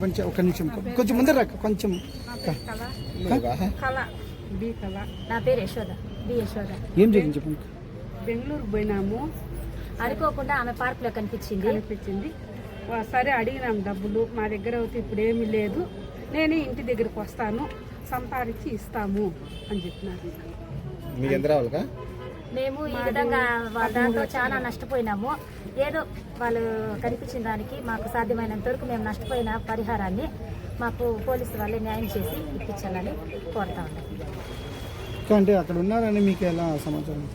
కొంచెం ఒక నిమిషం కొంచెం ముందర రా కొంచెం నా పేరు యశోద బి యశోద. ఏం జరిగింది చెప్పండి. బెంగళూరు పోయినాము, అనుకోకుండా ఆమె పార్క్ లో కనిపించింది. సరే అడిగినాం డబ్బులు, మా దగ్గర అయితే ఇప్పుడు ఏమీ లేదు, నేనే ఇంటి దగ్గరకు వస్తాను సంపాదించి ఇస్తాము అని చెప్పినారు. మేము ఈ విధంగా దాంతో చాలా నష్టపోయినాము. ఏదో వాళ్ళు కనిపించిన దానికి మాకు సాధ్యమైనంత వరకు మేము నష్టపోయిన పరిహారాన్ని మాకు పోలీసు వాళ్ళే న్యాయం చేసి ఇప్పించాలని కోరుతా ఉన్నాం. అంటే అక్కడ ఉన్నారని మీకు ఎలా సమాచారం?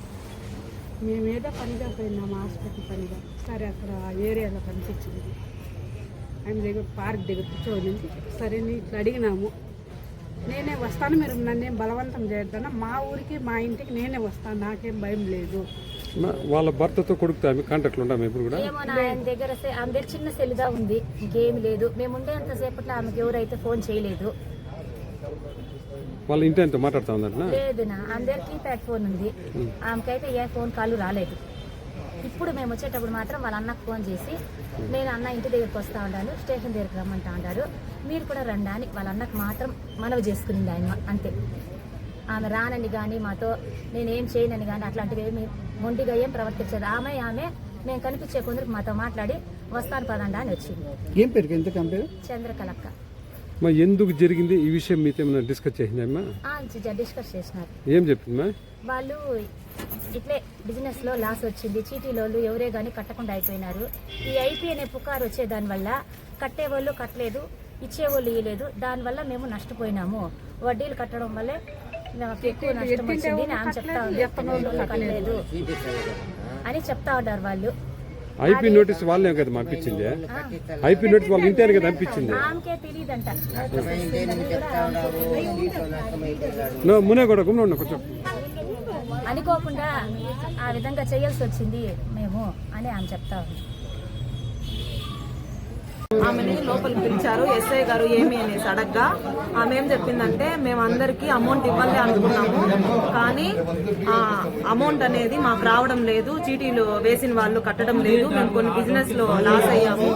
మేమేదో పనిగా పోయినాము, హాస్పిటల్ పనిగా. సరే అక్కడ ఏరియాలో కనిపించింది, ఆమె దగ్గర పార్క్ దగ్గర కూర్చోనింది. సరే ఇట్లా అడిగినాము, నేనే వస్తాను, మీరు నన్నేం బలవంతం చేద్దాను, మా ఊరికి మా ఇంటికి నేనే వస్తాను, నాకేం భయం లేదు. వాళ్ళ భర్తతో కొడుకుతో ఆమె కాంటాక్ట్లు ఉంటాము ఇప్పుడు కూడా. ఏమో ఆయన దగ్గర చిన్న సెల్లుగా ఉంది, ఇంకేమి లేదు. మేము ఉండేంత సేపట్లో ఆమెకి ఎవరైతే ఫోన్ చేయలేదు. వాళ్ళ ఇంటి అంతా మాట్లాడుతా ఉందంట. లేదు నా అందరు కీప్యాడ్ ఫోన్ ఉంది, ఆమెకైతే ఏ ఫోన్ కాల్ రాలేదు. ఇప్పుడు మేము వచ్చేటప్పుడు మాత్రం వాళ్ళ అన్నకు ఫోన్ చేసి, నేను అన్న ఇంటి దగ్గరికి వస్తా ఉన్నాను, స్టేషన్ దగ్గరికి రమ్మంటా ఉన్నారు, మీరు కూడా రండి అని వాళ్ళ అన్నకు మాత్రం మనవి చేసుకునింది ఆయన. అంతే, ఆమె రానని కానీ మాతో నేనేం చేయనని కానీ అట్లాంటివి ఏమి మొండిగా ఏం ప్రవర్తించదు. ఆమె మేము కనిపించే కొందరికి మాతో మాట్లాడి వస్తాను పదండి అని వచ్చింది. ఏం పేరు? ఎంత పేరు? చంద్రకలక్క. ఎందుకు జరిగింది ఈ విషయం మీతో ఏమైనా డిస్కస్ చేసిందమ్మా? డిస్కస్ చేసినారు. ఏం చెప్పిందమ్మా? వాళ్ళు ఇట్లే బిజినెస్ లో లాస్ వచ్చింది, చీటీలో ఎవరే గానీ కట్టకుండా అయిపోయినారు. ఈ ఐపీ అనే పుకారు వచ్చే దానివల్ల కట్టేవాళ్ళు కట్టలేదు, ఇచ్చేవాళ్ళు ఇవ్వలేదు, దానివల్ల మేము నష్టపోయినాము. వడ్డీలు కట్టడం వల్లే ఎక్కువ నష్టం వచ్చింది అని ఆమె చెప్తా ఉంది. కట్టలేదు అని చెప్తా ఉన్నారు వాళ్ళు. ఐపీ నోటీస్ వాళ్ళే కదా పంపించింది, ఐపీ నోటీస్ వాళ్ళ ఇంటి కదా పంపించింది. ఆమెకే తెలియదంట. మునే కూడా కొంచెం అనుకోకుండా ఆ విధంగా చేయాల్సి వచ్చింది మేము అని ఆమె చెప్తా ఉంది. ఆమెని లోపలికి పిలిచారు ఎస్ఐ గారు, ఏమి అనేసి అడగ్గా ఆమె ఏం చెప్పిందంటే, మేము అందరికీ అమౌంట్ ఇవ్వాలి అనుకున్నాము, కానీ అమౌంట్ అనేది మాకు రావడం లేదు, చీటీలు వేసిన వాళ్ళు కట్టడం లేదు, మేము కొన్ని బిజినెస్ లో లాస్ అయ్యాము,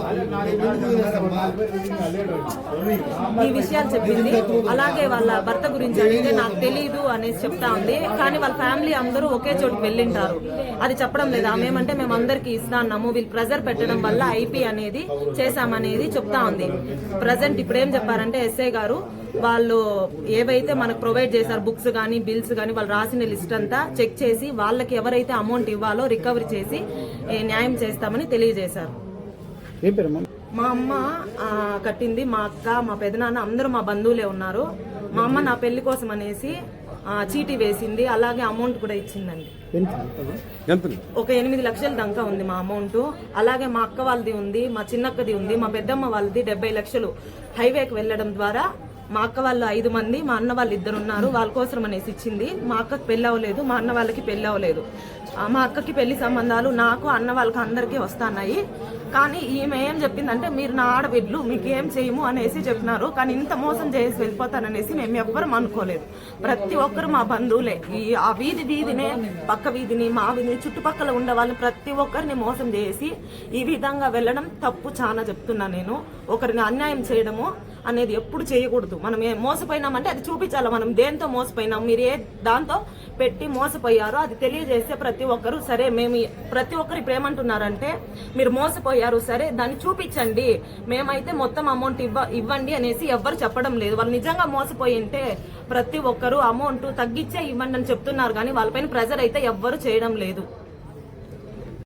ఈ విషయాలు చెప్పింది. అలాగే వాళ్ళ భర్త గురించి అడిగితే నాకు తెలీదు అనేసి చెప్తా ఉంది. కానీ వాళ్ళ ఫ్యామిలీ అందరూ ఒకే చోటుకి వెళ్ళింటారు, అది చెప్పడం లేదు. ఆమె ఏమంటే మేము అందరికీ ఇస్తా అన్నాము, వీళ్ళు ప్రెజర్ పెట్టడం వల్ల ఐపీ అనేది చేశామనేది చెప్తా ఉంది. ప్రజెంట్ ఇప్పుడు ఏం చెప్పారంటే ఎస్ఐ గారు, వాళ్ళు ఏవైతే మనకు ప్రొవైడ్ చేశారు బుక్స్ కానీ బిల్స్ కానీ వాళ్ళు రాసిన లిస్ట్ అంతా చెక్ చేసి వాళ్ళకి ఎవరైతే అమౌంట్ ఇవ్వాలో రికవరీ చేసి న్యాయం చేస్తామని తెలియజేశారు. మా అమ్మ కట్టింది, మా అక్క, మా పెదనాన్న అందరూ మా బంధువులే ఉన్నారు. మా అమ్మ నా పెళ్లి కోసం అనేసి చీటీ వేసింది, అలాగే అమౌంట్ కూడా ఇచ్చిందండి. ఒక 8 లక్షల దాకా ఉంది మా అమౌంట్. అలాగే మా అక్క వాళ్ళది ఉంది, మా చిన్నక్కది ఉంది, మా పెద్దమ్మ వాళ్ళది 70 లక్షలు హైవేకి వెళ్లడం ద్వారా మా అక్క వాళ్ళు 5 మంది, మా అన్న వాళ్ళు 2 ఉన్నారు, వాళ్ళ కోసం అనేసి ఇచ్చింది. మా అక్కకి పెళ్లి అవ్వలేదు, మా అన్న వాళ్ళకి పెళ్లి అవ్వలేదు. మా అక్కకి పెళ్లి సంబంధాలు నాకు అన్న వాళ్ళకి అందరికీ వస్తున్నాయి. కానీ ఈమె ఏం చెప్పిందంటే, మీరు నా ఆడబిడ్డలు, మీకు ఏం చేయము అనేసి చెప్పినారు. కానీ ఇంత మోసం చేసి వెళ్ళిపోతాననేసి మేము ఎవ్వరం అనుకోలేదు. ప్రతి ఒక్కరు మా బంధువులే, ఆ వీధినే, పక్క వీధిని, మా వీధిని, చుట్టుపక్కల ఉండే వాళ్ళు ప్రతి ఒక్కరిని మోసం చేసి ఈ విధంగా వెళ్ళడం తప్పు. చాలా చెప్తున్నా నేను, ఒకరిని అన్యాయం చేయడము అనేది ఎప్పుడు చేయకూడదు. మనం మోసపోయినామంటే అది చూపించాలి, మనం దేంతో మోసపోయినాం, మీరు ఏ దాంతో పెట్టి మోసపోయారో అది తెలియజేస్తే ప్రతి ఒక్కరు సరే, మేము ప్రతి ఒక్కరు ఇప్పుడు ఏమంటున్నారంటే, మీరు మోసపోయారు సరే దాన్ని చూపించండి, మేమైతే మొత్తం అమౌంట్ ఇవ్వండి అనేసి ఎవ్వరు చెప్పడం లేదు. వాళ్ళు నిజంగా మోసపోయి ఉంటే ప్రతి ఒక్కరు అమౌంట్ తగ్గించే ఇవ్వండి అని చెప్తున్నారు, కానీ వాళ్ళపైన ప్రెజర్ అయితే ఎవ్వరు చేయడం లేదు.